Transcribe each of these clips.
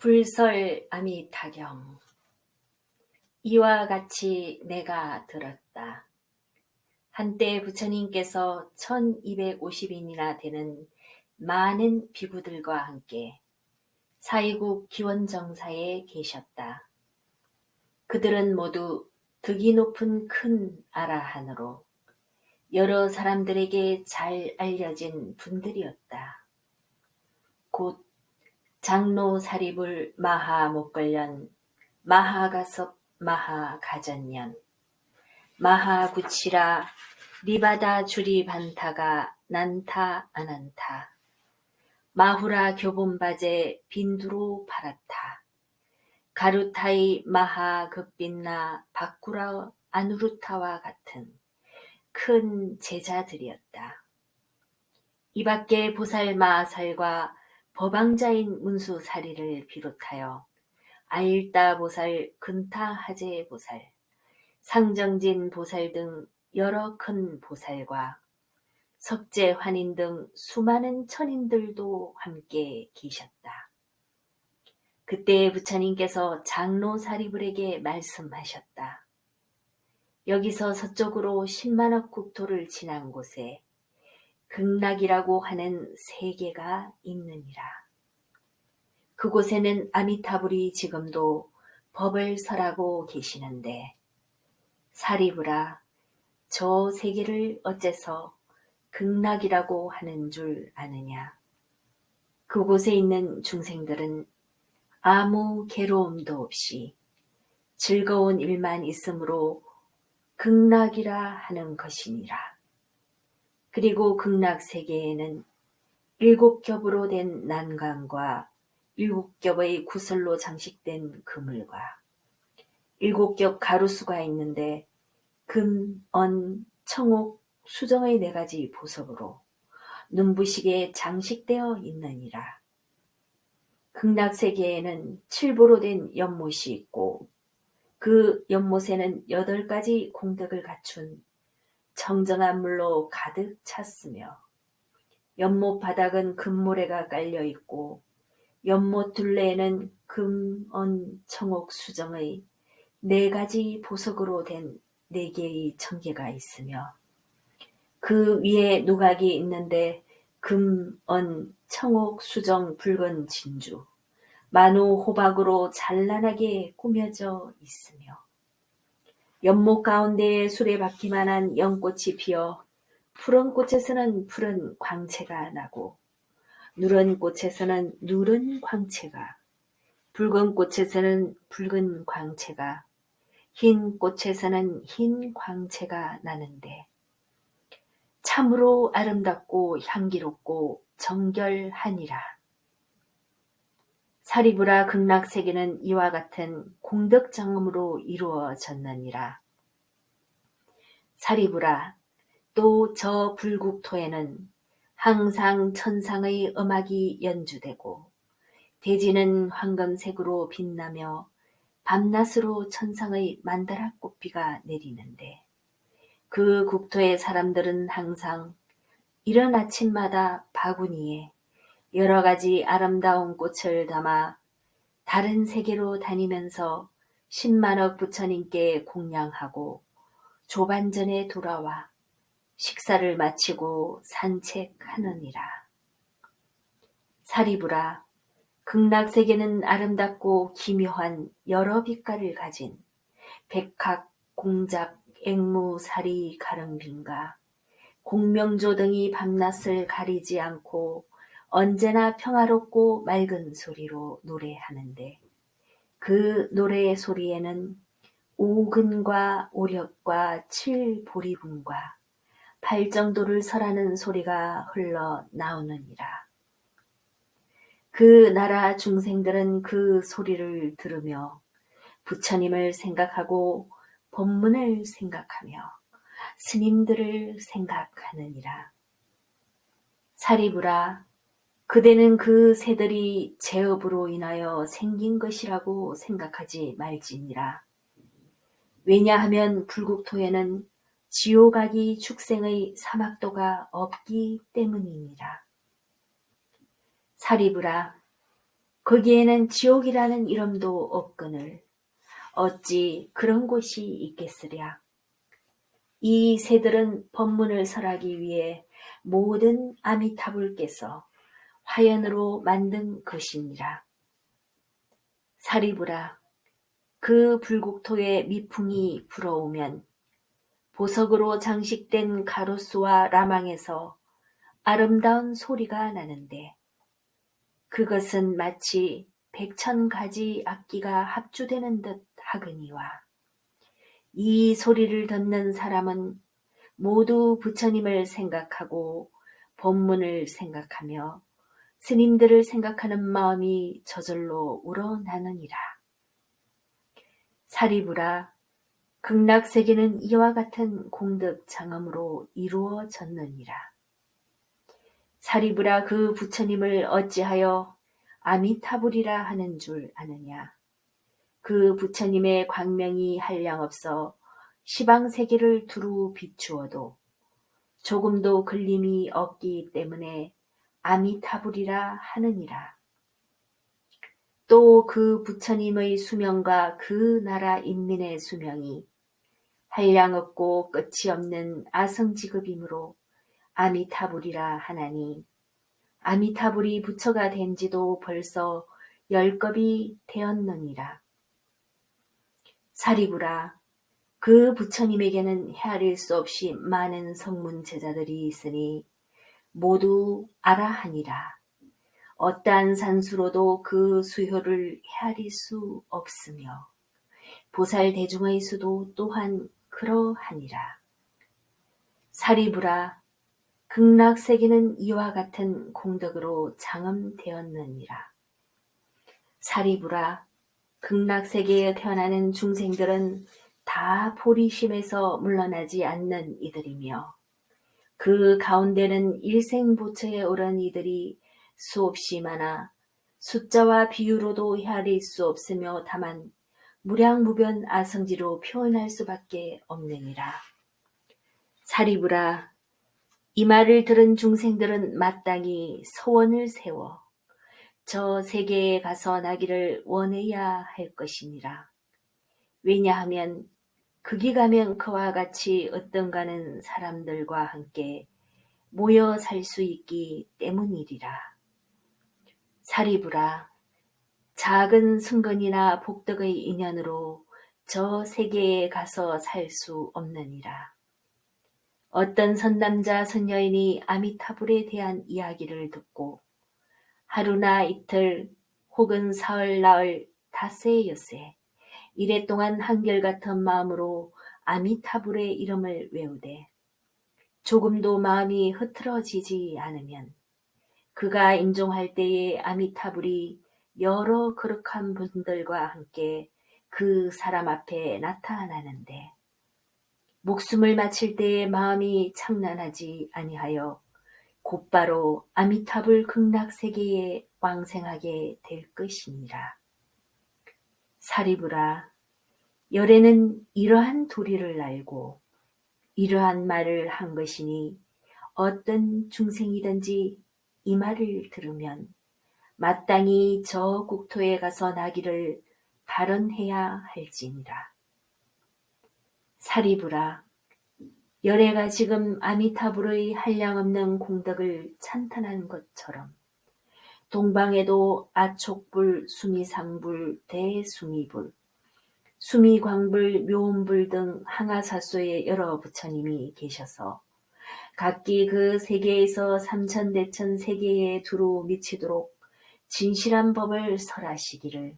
불설 아미타경. 이와 같이 내가 들었다. 한때 부처님께서 1250인이나 되는 많은 비구들과 함께 사이국 기원정사에 계셨다. 그들은 모두 득이 높은 큰 아라한으로 여러 사람들에게 잘 알려진 분들이었다. 곧 장로 사리불 마하목걸련, 마하가섭 마하가전년, 마하구치라 리바다 주리 반타가 난타 아난타, 마후라 교본바제 빈두로 파라타, 가루타이 마하급빈나 바쿠라 아누루타와 같은 큰 제자들이었다. 이 밖에 보살 마하살과 법왕자인 문수사리를 비롯하여 아일다 보살, 근타 하제 보살, 상정진 보살 등 여러 큰 보살과 석재 환인 등 수많은 천인들도 함께 계셨다. 그때 부처님께서 장로 사리불에게 말씀하셨다. 여기서 서쪽으로 10만억 국토를 지난 곳에 극락이라고 하는 세계가 있느니라. 그곳에는 아미타불이 지금도 법을 설하고 계시는데 사리불아, 저 세계를 어째서 극락이라고 하는 줄 아느냐. 그곳에 있는 중생들은 아무 괴로움도 없이 즐거운 일만 있으므로 극락이라 하는 것이니라. 그리고 극락 세계에는 7겹으로 된 난강과 7겹의 구슬로 장식된 그물과 7겹 가루수가 있는데 금, 언, 청옥, 수정의 4가지 보석으로 눈부시게 장식되어 있느니라. 극락세계에는 7보로 된 연못이 있고 그 연못에는 8가지 공덕을 갖춘 청정한 물로 가득 찼으며 연못 바닥은 금모래가 깔려 있고 연못 둘레에는 금, 언, 청옥, 수정의 4가지 보석으로 된 4개의 청계가 있으며 그 위에 누각이 있는데 금, 언, 청옥, 수정, 붉은 진주, 만우 호박으로 찬란하게 꾸며져 있으며 연못 가운데에 수레바퀴만한 연꽃이 피어 푸른 꽃에서는 푸른 광채가 나고 누런 꽃에서는 누런 광채가, 붉은 꽃에서는 붉은 광채가, 흰 꽃에서는 흰 광채가 나는데 참으로 아름답고 향기롭고 정결하니라. 사리불아, 극락세계는 이와 같은 공덕정음으로 이루어졌느니라. 사리불아, 또 저 불국토에는 항상 천상의 음악이 연주되고 대지는 황금색으로 빛나며 밤낮으로 천상의 만다라꽃비가 내리는데 그 국토의 사람들은 항상 이른 아침마다 바구니에 여러 가지 아름다운 꽃을 담아 다른 세계로 다니면서 10만억 부처님께 공양하고 조반전에 돌아와 식사를 마치고 산책하느니라. 사리불아, 극락세계는 아름답고 기묘한 여러 빛깔을 가진 백학, 공작, 앵무, 사리, 가릉빈과 공명조 등이 밤낮을 가리지 않고 언제나 평화롭고 맑은 소리로 노래하는데 그 노래의 소리에는 오근과 오력과 칠보리분과 팔정도를 설하는 소리가 흘러나오느니라. 그 나라 중생들은 그 소리를 들으며 부처님을 생각하고 법문을 생각하며 스님들을 생각하느니라. 사리불아, 그대는 그 새들이 제업으로 인하여 생긴 것이라고 생각하지 말지니라. 왜냐하면 불국토에는 지옥아기 축생의 사막도가 없기 때문이니라. 사리불아, 거기에는 지옥이라는 이름도 없거늘 어찌 그런 곳이 있겠으랴. 이 새들은 법문을 설하기 위해 모든 아미타불께서 화연으로 만든 것이니라. 사리부라, 그 불국토에 미풍이 불어오면 보석으로 장식된 가로수와 라망에서 아름다운 소리가 나는데 그것은 마치 100,000가지 악기가 합주되는 듯 하거니와 이 소리를 듣는 사람은 모두 부처님을 생각하고 법문을 생각하며 스님들을 생각하는 마음이 저절로 우러나느니라. 사리부라, 극락세계는 이와 같은 공덕 장엄으로 이루어졌느니라. 사리부라, 그 부처님을 어찌하여 아미타불이라 하는 줄 아느냐. 그 부처님의 광명이 한량없어 시방세계를 두루 비추어도 조금도 걸림이 없기 때문에 아미타불이라 하느니라. 또 그 부처님의 수명과 그 나라 인민의 수명이 한량없고 끝이 없는 아성지급이므로 아미타불이라 하나니 아미타불이 부처가 된 지도 벌써 10겁이 되었느니라. 사리부라, 그 부처님에게는 헤아릴 수 없이 많은 성문 제자들이 있으니 모두 알아하니라. 어떠한 산수로도 그 수효를 헤아릴 수 없으며 보살 대중의 수도 또한 그러하니라. 사리부라, 극락세계는 이와 같은 공덕으로 장엄되었느니라. 사리부라, 극락세계에 태어나는 중생들은 다 보리심에서 물러나지 않는 이들이며 그 가운데는 일생부처에 오른 이들이 수없이 많아 숫자와 비유로도 헤아릴 수 없으며 다만 무량무변 아성지로 표현할 수밖에 없느니라. 사리부라, 이 말을 들은 중생들은 마땅히 소원을 세워 저 세계에 가서 나기를 원해야 할 것이니라. 왜냐하면 극이 가면 그와 같이 어떤가는 사람들과 함께 모여 살 수 있기 때문이리라. 사리부라, 작은 승건이나 복덕의 인연으로 저 세계에 가서 살 수 없느니라. 어떤 선남자 선여인이 아미타불에 대한 이야기를 듣고 하루나 이틀 혹은 사흘 나흘 닷새 엿새 이래 동안 한결같은 마음으로 아미타불의 이름을 외우되 조금도 마음이 흐트러지지 않으면 그가 임종할 때에 아미타불이 여러 거룩한 분들과 함께 그 사람 앞에 나타나는데 목숨을 마칠 때에 마음이 창란하지 아니하여 곧바로 아미타불 극락세계에 왕생하게 될 것이니라. 사리부라, 열애는 이러한 도리를 알고 이러한 말을 한 것이니 어떤 중생이든지 이 말을 들으면 마땅히 저 국토에 가서 나기를 발언해야 할지니라. 사리부라, 열애가 지금 아미타불의 한량없는 공덕을 찬탄한 것처럼 동방에도 아촉불, 수미상불, 대수미불, 수미광불, 묘음불 등 항아사소의 여러 부처님이 계셔서 각기 그 세계에서 삼천대천 세계에 두루 미치도록 진실한 법을 설하시기를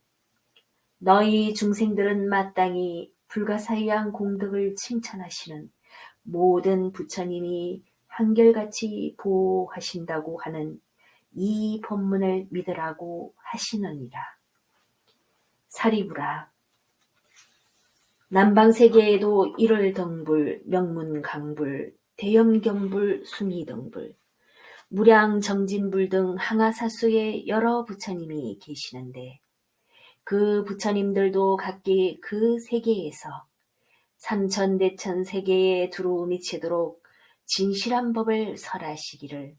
너희 중생들은 마땅히 불가사의한 공덕을 칭찬하시는 모든 부처님이 한결같이 보호하신다고 하는 이 법문을 믿으라고 하시느니라. 사리부라, 남방세계에도 일월등불, 명문강불, 대염경불, 수미등불, 무량정진불 등 항아사수의 여러 부처님이 계시는데 그 부처님들도 각기 그 세계에서 삼천대천 세계에 두루 미치도록 진실한 법을 설하시기를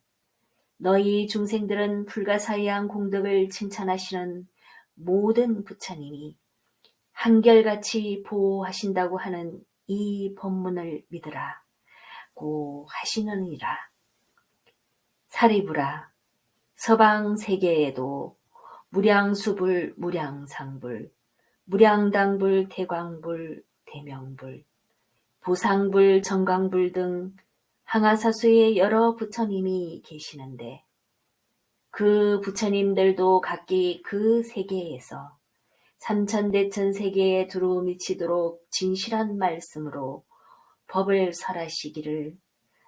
너희 중생들은 불가사의한 공덕을 칭찬하시는 모든 부처님이 한결같이 보호하신다고 하는 이 법문을 믿으라고 하시느니라. 사리부라, 서방 세계에도 무량수불, 무량상불, 무량당불, 대광불, 대명불, 보상불, 정광불 등 항아사수의 여러 부처님이 계시는데 그 부처님들도 각기 그 세계에서 삼천대천 세계에 두루 미치도록 진실한 말씀으로 법을 설하시기를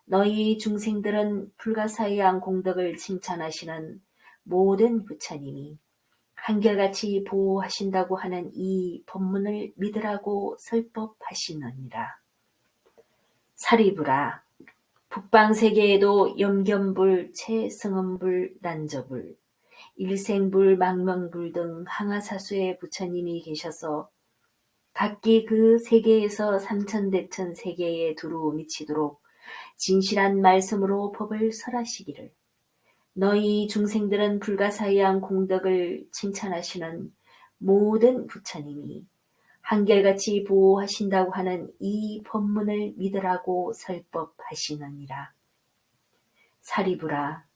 너희 중생들은 불가사의한 공덕을 칭찬하시는 모든 부처님이 한결같이 보호하신다고 하는 이 법문을 믿으라고 설법하시느니라. 사리부라, 북방세계에도 염견불, 최승엄불, 난저불, 일생불, 망명불 등 항아사수의 부처님이 계셔서 각기 그 세계에서 삼천대천 세계에 두루 미치도록 진실한 말씀으로 법을 설하시기를 너희 중생들은 불가사의한 공덕을 칭찬하시는 모든 부처님이 한결같이 보호하신다고 하는 이 법문을 믿으라고 설법하시느니라. 사리부라,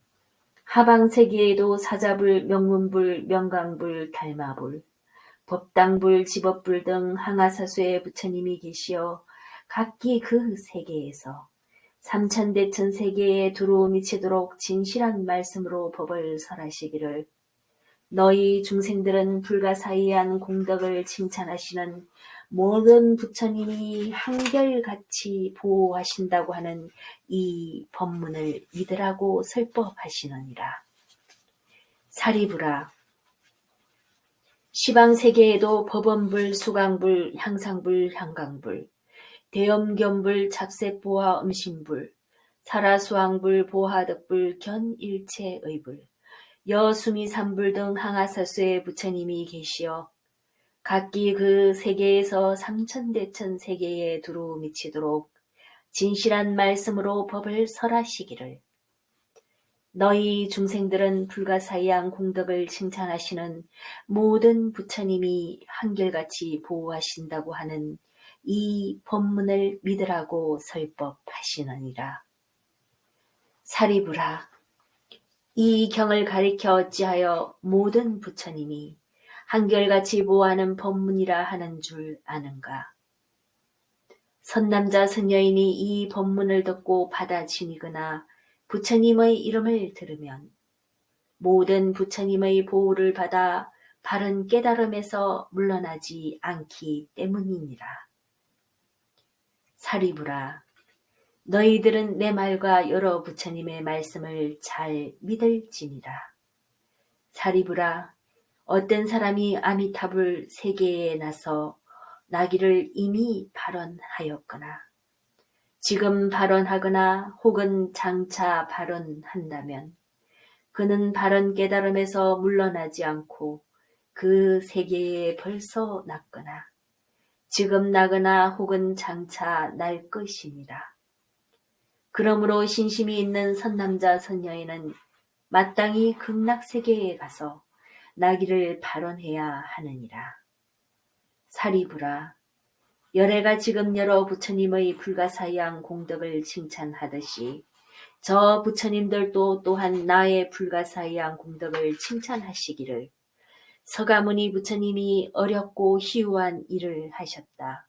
하방세계에도 사자불, 명문불, 명강불, 달마불, 법당불, 지법불 등 항아사수의 부처님이 계시어 각기 그 세계에서 삼천대천 세계에 두루 미치도록 진실한 말씀으로 법을 설하시기를 너희 중생들은 불가사의한 공덕을 칭찬하시는 모든 부처님이 한결같이 보호하신다고 하는 이 법문을 믿으라고 설법하시느니라. 사리부라, 시방세계에도 법원불, 수강불, 향상불, 향강불, 대엄견불, 잡세보화, 음신불, 사라수왕불, 보화덕불, 견일체의불, 여수미삼불 등 항아사수의 부처님이 계시어 각기 그 세계에서 삼천대천 세계에 두루 미치도록 진실한 말씀으로 법을 설하시기를 너희 중생들은 불가사의한 공덕을 칭찬하시는 모든 부처님이 한결같이 보호하신다고 하는 이 법문을 믿으라고 설법하시느니라. 사리부라, 이 경을 가리켜 어찌하여 모든 부처님이 한결같이 보호하는 법문이라 하는 줄 아는가? 선남자 선여인이 이 법문을 듣고 받아지니거나 부처님의 이름을 들으면 모든 부처님의 보호를 받아 바른 깨달음에서 물러나지 않기 때문이니라. 사리부라, 너희들은 내 말과 여러 부처님의 말씀을 잘 믿을지니라. 사리부라, 어떤 사람이 아미타불 세계에 나서 나기를 이미 발언하였거나 지금 발언하거나 혹은 장차 발언한다면 그는 바른 깨달음에서 물러나지 않고 그 세계에 벌써 났거나 지금 나거나 혹은 장차 날 것입니다. 그러므로 신심이 있는 선남자 선여인은 마땅히 극락세계에 가서 나기를 발언해야 하느니라. 사리부라, 열애가 지금 여러 부처님의 불가사의한 공덕을 칭찬하듯이 저 부처님들도 또한 나의 불가사의한 공덕을 칭찬하시기를 서가모니 부처님이 어렵고 희유한 일을 하셨다.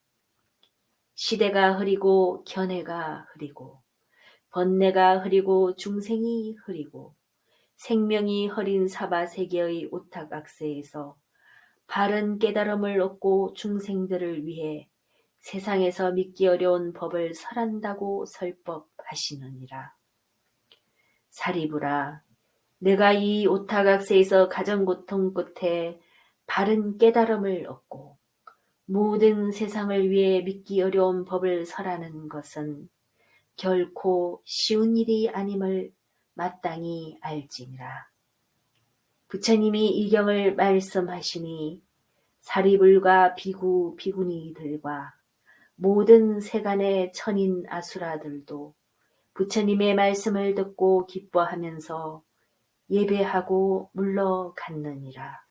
시대가 흐리고 견해가 흐리고 번뇌가 흐리고 중생이 흐리고 생명이 흐린 사바세계의 오탁악세에서 바른 깨달음을 얻고 중생들을 위해 세상에서 믿기 어려운 법을 설한다고 설법하시느니라. 사리부라, 내가 이 오타각세에서 가정고통 끝에 바른 깨달음을 얻고 모든 세상을 위해 믿기 어려운 법을 설하는 것은 결코 쉬운 일이 아님을 마땅히 알지니라. 부처님이 이 경을 말씀하시니 사리불과 비구, 비구니들과 모든 세간의 천인 아수라들도 부처님의 말씀을 듣고 기뻐하면서 예배하고 물러갔느니라.